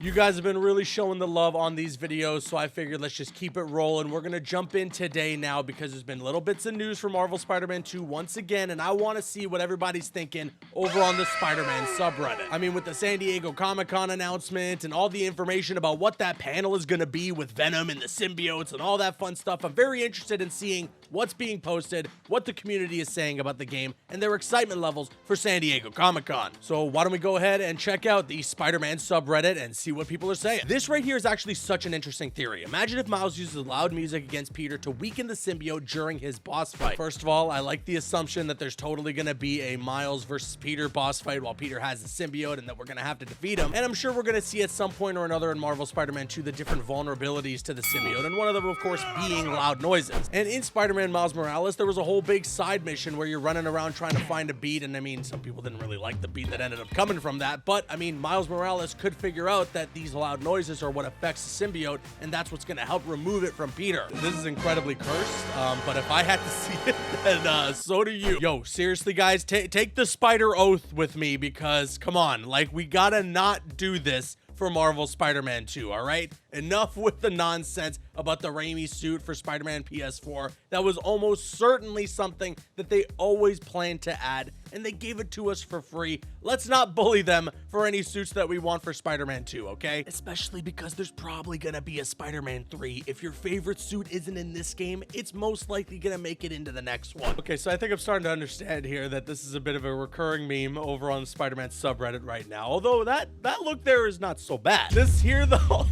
You guys have been really showing the love on these videos, so I figured let's just keep it rolling. We're gonna jump in today now because there's been little bits of news for Marvel Spider-Man 2 once again, and I want to see what everybody's thinking over on the Spider-Man subreddit. I mean, with the San Diego Comic-Con announcement and all the information about what that panel is gonna be with Venom and the symbiotes and all that fun stuff, I'm very interested in seeing what's being posted, what the community is saying about the game, and their excitement levels for San Diego Comic-Con. So why don't we go ahead and check out the Spider-Man subreddit and see what people are saying. This right here is actually such an interesting theory. Imagine if Miles uses loud music against Peter to weaken the symbiote during his boss fight. First of all, I like the assumption that there's totally gonna be a Miles versus Peter boss fight while Peter has the symbiote and that we're gonna have to defeat him. And I'm sure we're gonna see at some point or another in Marvel Spider-Man 2 the different vulnerabilities to the symbiote, and one of them, of course, being loud noises. And in Spider-Man Miles Morales, there was a whole big side mission where you're running around trying to find a beat, and I mean, some people didn't really like the beat that ended up coming from that, but I mean, Miles Morales could figure out that these loud noises are what affects the symbiote, and that's what's going to help remove it from Peter. This is incredibly cursed, but if I had to see it, then so do you. Yo, seriously, guys, take the spider oath with me, because come on, like, we gotta not do this for Marvel Spider-Man 2, all right? Enough with the nonsense about the Raimi suit for Spider-Man PS4. That was almost certainly something that they always planned to add, and they gave it to us for free. Let's not bully them for any suits that we want for Spider-Man 2, okay? Especially because there's probably gonna be a Spider-Man 3. If your favorite suit isn't in this game, it's most likely gonna make it into the next one. Okay, so I think I'm starting to understand here that this is a bit of a recurring meme over on the Spider-Man subreddit right now, although that look there is not so bad. This here, though,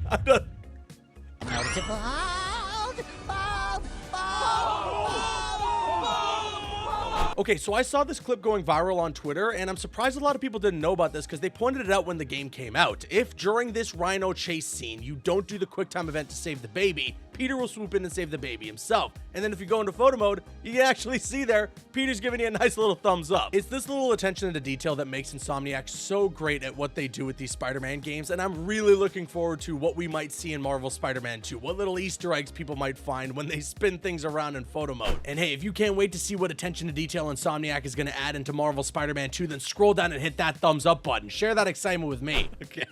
I'm done. Okay, so I saw this clip going viral on Twitter, and I'm surprised a lot of people didn't know about this because they pointed it out when the game came out. If during this Rhino chase scene, you don't do the QuickTime event to save the baby, Peter will swoop in and save the baby himself. And then if you go into photo mode, you can actually see there, Peter's giving you a nice little thumbs up. It's this little attention to detail that makes Insomniac so great at what they do with these Spider-Man games, and I'm really looking forward to what we might see in Marvel Spider-Man 2, what little Easter eggs people might find when they spin things around in photo mode. And hey, if you can't wait to see what attention to detail Insomniac is going to add into Marvel Spider-Man 2, then scroll down and hit that thumbs up button. Share that excitement with me. Okay.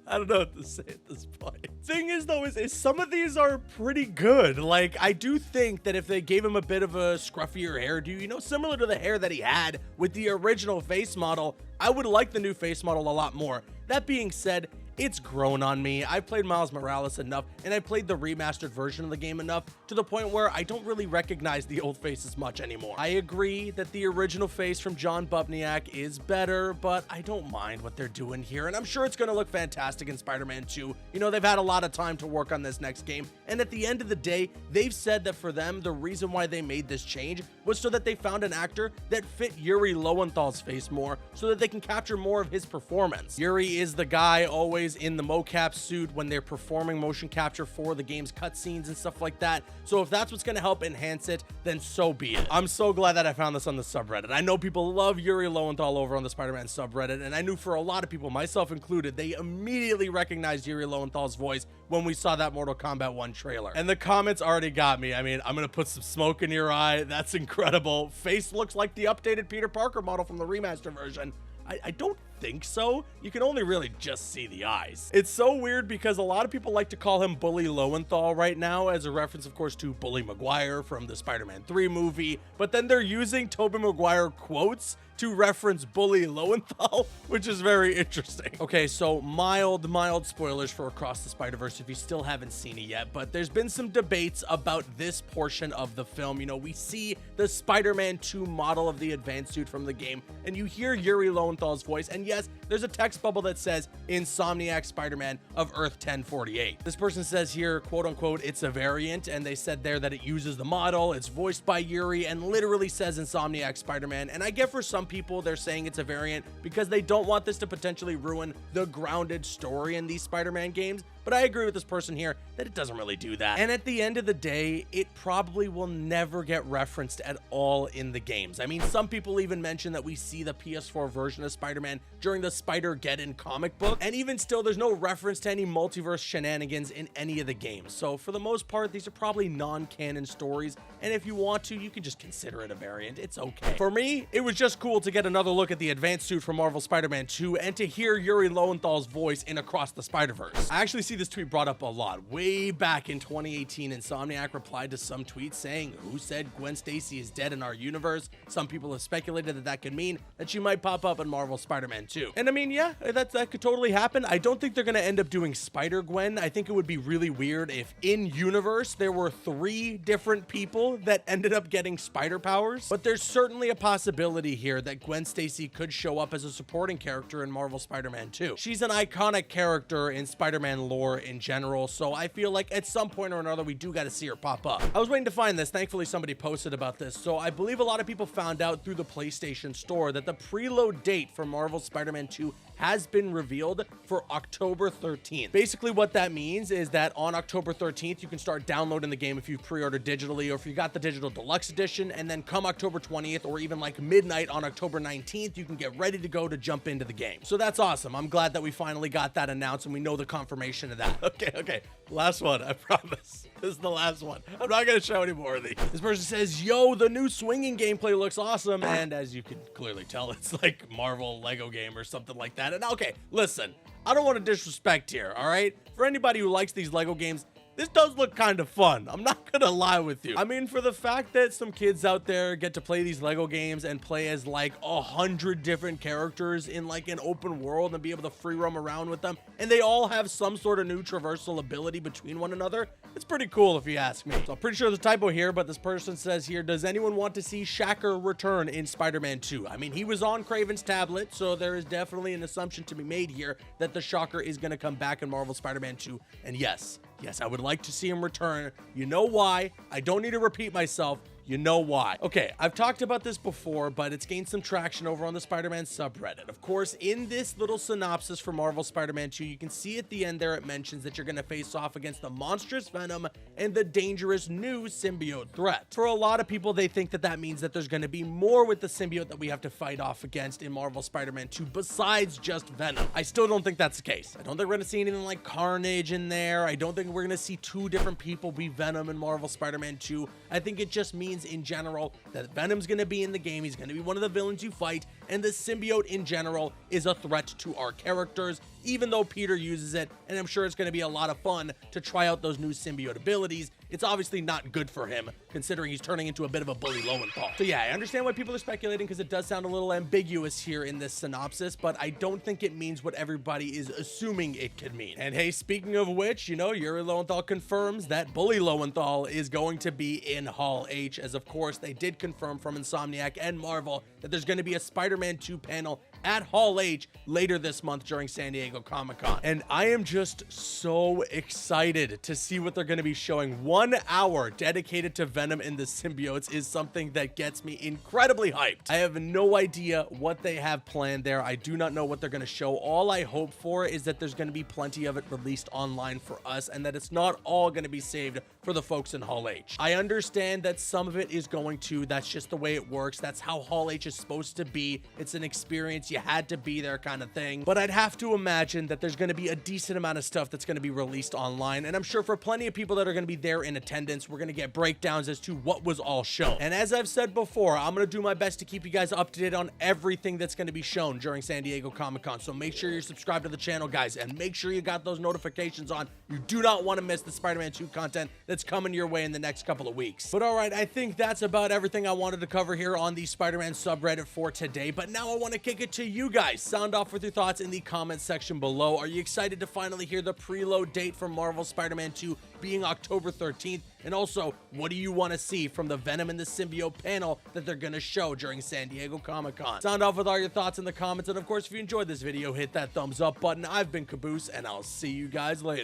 I don't know what to say at this point. Thing is, though, is some of these are pretty good. Like, I do think that if they gave him a bit of a scruffier hairdo, you know, similar to the hair that he had with the original face model, I would like the new face model a lot more. That being said, it's grown on me. I've played Miles Morales enough, and I played the remastered version of the game enough to the point where I don't really recognize the old face as much anymore. I agree that the original face from John Bubniak is better, but I don't mind what they're doing here, and I'm sure it's going to look fantastic in Spider-Man 2. You know, they've had a lot of time to work on this next game, and at the end of the day, they've said that for them, the reason why they made this change was so that they found an actor that fit Yuri Lowenthal's face more, so that they can capture more of his performance. Yuri is the guy always in the mocap suit when they're performing motion capture for the game's cutscenes and stuff like that. So if that's what's going to help enhance it, then so be it. I'm so glad that I found this on the subreddit. I know people love Yuri Lowenthal over on the Spider-Man subreddit, and I knew for a lot of people, myself included, they immediately recognized Yuri Lowenthal's voice when we saw that Mortal Kombat 1 trailer. And the comments already got me. I mean, I'm going to put some smoke in your eye. That's incredible. Face looks like the updated Peter Parker model from the remaster version. I don't think so. You can only really just see the eyes. It's so weird because a lot of people like to call him Bully Lowenthal right now as a reference, of course, to Bully Maguire from the Spider-Man 3 movie, but then they're using Tobey Maguire quotes to reference Bully Lowenthal, which is very interesting. Okay, so mild spoilers for Across the Spider-Verse if you still haven't seen it yet, but there's been some debates about this portion of the film. You know, we see the Spider-Man 2 model of the advanced suit from the game, and you hear Yuri Lowenthal's voice, and yes, there's a text bubble that says Insomniac Spider-Man of Earth 1048. This person says here, quote unquote, it's a variant, and they said there that it uses the model, it's voiced by Yuri, and literally says Insomniac Spider-Man. And I get for some people they're saying it's a variant because they don't want this to potentially ruin the grounded story in these Spider-Man games. but I agree with this person here that it doesn't really do that. And at the end of the day, it probably will never get referenced at all in the games. I mean, some people even mention that we see the PS4 version of Spider-Man during the Spider-Geddon comic book, and even still, there's no reference to any multiverse shenanigans in any of the games. So for the most part, these are probably non-canon stories, and if you want to, you can just consider it a variant. It's okay. For me, it was just cool to get another look at the advanced suit from Marvel Spider-Man 2 and to hear Yuri Lowenthal's voice in Across the Spider-Verse. I actually see this tweet brought up a lot. Way back in 2018, Insomniac replied to some tweet saying, "Who said Gwen Stacy is dead in our universe? Some people have speculated that could mean that she might pop up in Marvel Spider-Man 2. And I mean, yeah, that could totally happen. I don't think they're gonna end up doing Spider-Gwen. I think it would be really weird if in universe there were 3 different people that ended up getting spider powers, but there's certainly a possibility here that Gwen Stacy could show up as a supporting character in Marvel Spider-Man 2. She's an iconic character in Spider-Man lore in general, so I feel like at some point or another we do gotta see her pop up. I was waiting to find this. Thankfully somebody posted about this, so I believe a lot of people found out through the PlayStation Store that the preload date for Marvel Spider-Man 2 has been revealed for October 13th. Basically what that means is that on October 13th, you can start downloading the game if you pre-ordered digitally or if you got the digital deluxe edition, and then come October 20th or even like midnight on October 19th, you can get ready to go to jump into the game. So that's awesome. I'm glad that we finally got that announced and we know the confirmation of that. Okay. Last one, I promise. This is the last one. I'm not gonna show any more of these. This person says, "Yo, the new swinging gameplay looks awesome." And as you can clearly tell, it's like Marvel Lego game or something like that. And okay, listen, I don't want to disrespect here, all right? For anybody who likes these Lego games, this does look kind of fun. I'm not gonna lie with you. I mean, for the fact that some kids out there get to play these Lego games and play as like 100 different characters in like an open world and be able to free roam around with them, and they all have some sort of new traversal ability between one another, it's pretty cool if you ask me. So I'm pretty sure there's a typo here, but this person says here, "Does anyone want to see Shacker return in Spider-Man 2? I mean, he was on Kraven's tablet, so there is definitely an assumption to be made here that the Shocker is gonna come back in Marvel Spider-Man 2, and yes, I would like to see him return. You know why? I don't need to repeat myself. You know why. Okay, I've talked about this before, but it's gained some traction over on the Spider-Man subreddit. Of course, in this little synopsis for Marvel Spider-Man 2, you can see at the end there it mentions that you're going to face off against the monstrous Venom and the dangerous new symbiote threat. For a lot of people, they think that that means that there's going to be more with the symbiote that we have to fight off against in Marvel Spider-Man 2 besides just Venom. I still don't think that's the case. I don't think we're going to see anything like Carnage in there. I don't think we're going to see 2 different people be Venom in Marvel Spider-Man 2. I think it just means in general that Venom's going to be in the game. He's going to be one of the villains you fight, and the symbiote in general is a threat to our characters, even though Peter uses it, and I'm sure it's going to be a lot of fun to try out those new symbiote abilities. It's obviously not good for him, considering he's turning into a bit of a bully Lowenthal. So yeah, I understand why people are speculating, because it does sound a little ambiguous here in this synopsis, but I don't think it means what everybody is assuming it could mean. And hey, speaking of which, you know, Yuri Lowenthal confirms that bully Lowenthal is going to be in Hall H, as of course they did confirm from Insomniac and Marvel that there's going to be a Spider-Man 2 panel at Hall H later this month during San Diego Comic-Con. And I am just so excited to see what they're going to be showing. 1 hour dedicated to Venom and the symbiotes is something that gets me incredibly hyped. I have no idea what they have planned there. I do not know what they're going to show. All I hope for is that there's going to be plenty of it released online for us, and that it's not all going to be saved for the folks in Hall H. I understand that some of it is going to, that's just the way it works. That's how Hall H is supposed to be. It's an experience. You had to be there kind of thing. But I'd have to imagine that there's going to be a decent amount of stuff that's going to be released online. And I'm sure for plenty of people that are going to be there in attendance, we're going to get breakdowns as to what was all shown. And as I've said before, I'm going to do my best to keep you guys up to date on everything that's going to be shown during San Diego Comic-Con. So make sure you're subscribed to the channel, guys, and make sure you got those notifications on. You do not want to miss the Spider-Man 2 content that's coming your way in the next couple of weeks. But all right, I think that's about everything I wanted to cover here on the Spider-Man subreddit for today. But now I want to kick it to you guys. Sound off with your thoughts in the comments section below. Are you excited to finally hear the preload date for Marvel Spider-Man 2 being October 13th? And also, what do you want to see from the Venom and the symbiote panel that they're going to show during San Diego Comic-Con? Sound off with all your thoughts in the comments. And of course, if you enjoyed this video, hit that thumbs up button. I've been Caboose, and I'll see you guys later.